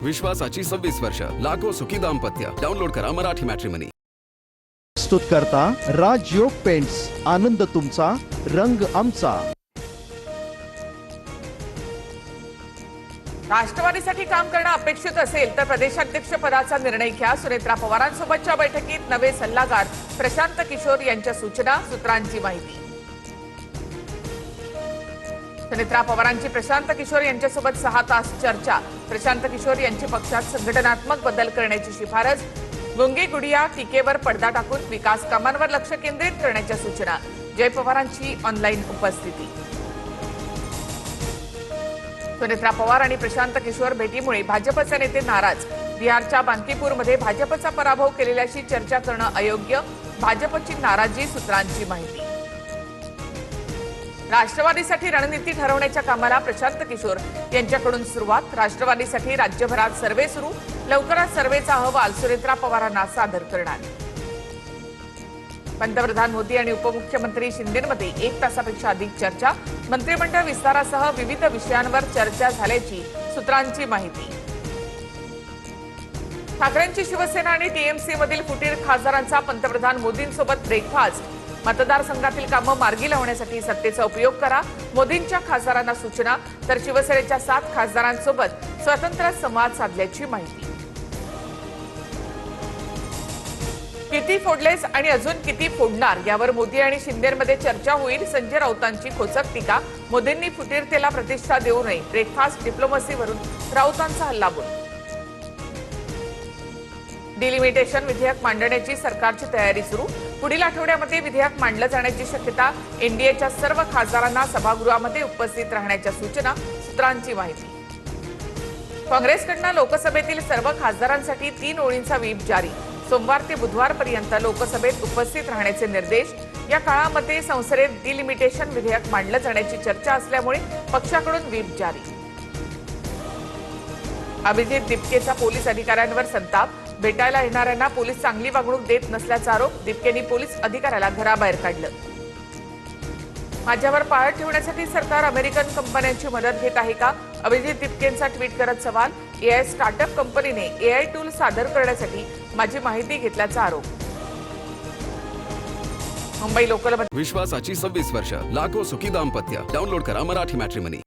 विश्वासाची 26 वर्ष, लाखो सुखी दाम्पत्य. डाउनलोड करा मराठी मॅट्रिमनी. प्रस्तुत करता राजयोग पेंट्स. आनंद तुमचा, रंग आमचा. राष्ट्रवादीसाठी काम करणं अपेक्षित असेल तर प्रदेशाध्यक्ष पदाचा निर्णय घ्या. सुनेत्रा पवारांसोबतच्या बैठकीत नवे सल्लागार प्रशांत किशोर यांच्या सूचना. सूत्रांची माहिती. सुनेत्रा पवारांची प्रशांत किशोर यांच्यासोबत 6 तास चर्चा. प्रशांत किशोर यांची पक्षात संघटनात्मक बदल करण्याची शिफारस. गुंगी गुडिया टीकेवर पडदा टाकून विकास कामांवर लक्ष केंद्रित करण्याच्या सूचना. जय पवारांची ऑनलाईन उपस्थिती. सुनेत्रा पवार आणि प्रशांत किशोर भेटीमुळे भाजपचे नेते नाराज. बिहारच्या बांकीपूरमध्ये भाजपचा पराभव केलेल्याशी चर्चा करणं अयोग्य. भाजपची नाराजी. सूत्रांची माहिती. राष्ट्रवादीसाठी रणनीती ठरवण्याच्या कामाला प्रशांत किशोर यांच्याकडून सुरुवात. राष्ट्रवादीसाठी राज्यभरात सर्व्हे सुरू. लवकरच सर्व्हेचा अहवाल सुनेत्रा पवारांना सादर करणार. पंतप्रधान मोदी आणि उपमुख्यमंत्री शिंदेमध्ये 1 तासापेक्षा अधिक चर्चा. मंत्रिमंडळ विस्तारासह विविध विषयांवर चर्चा झाल्याची सूत्रांची माहिती. ठाकरेंची शिवसेना आणि टीएमसीमधील फुटीर खासदारांचा पंतप्रधान मोदींसोबत ब्रेकफास्ट. मतदारसंघातील कामं मार्गी लावण्यासाठी सत्तेचा उपयोग करा. मोदींच्या खासदारांना सूचना. तर शिवसेनेच्या 7 खासदारांसोबत स्वतंत्र संवाद साधल्याची माहिती. किती फोडलेस आणि अजून किती फोडणार यावर मोदी आणि शिंदेमध्ये चर्चा होईल. संजय राऊतांची खोचक टीका. मोदींनी फुटीरतेला प्रतिष्ठा देऊ नये. ब्रेकफास्ट डिप्लोमसीवरून राऊतांचा हल्लाबोल. डिलिमिटेशन विधेयक मांडण्याची सरकारची तयारी सुरू. पुढील आठवड्यामध्ये विधेयक मांडलं जाण्याची शक्यता. एनडीएच्या सर्व खासदारांना सभागृहामध्ये उपस्थित राहण्याच्या सूचना. सूत्रांची माहिती. काँग्रेसकडून लोकसभेतील सर्व खासदारांसाठी 3 ओळींचा व्हीप जारी. सोमवार ते बुधवारपर्यंत लोकसभेत उपस्थित राहण्याचे निर्देश. या काळामध्ये संसदेत डिलिमिटेशन विधेयक मांडलं जाण्याची चर्चा असल्यामुळे पक्षाकडून व्हीप जारी. अभिजित दिपकेचा पोलीस अधिकाऱ्यांवर संताप. भेटायला येणाऱ्यांना पोलीस चांगली वागणूक देत नसल्याचा आरोप. दिपकेनी पोलीस अधिकाऱ्याला घराबाहेर काढलं. माझ्यावर पाळत ठेवण्यासाठी सरकार अमेरिकन कंपन्यांची मदत घेत आहे का? अभिजित दिपकेंचा ट्विट करत सवाल. एआय स्टार्टअप कंपनीने एआय टूल सादर करण्यासाठी माझी माहिती घेतल्याचा आरोप. मुंबई लोकल. विश्वासाची 26 वर्ष, लाखो सुखी दाम्पत्य. डाउनलोड करा मराठी मॅट्रिमनी.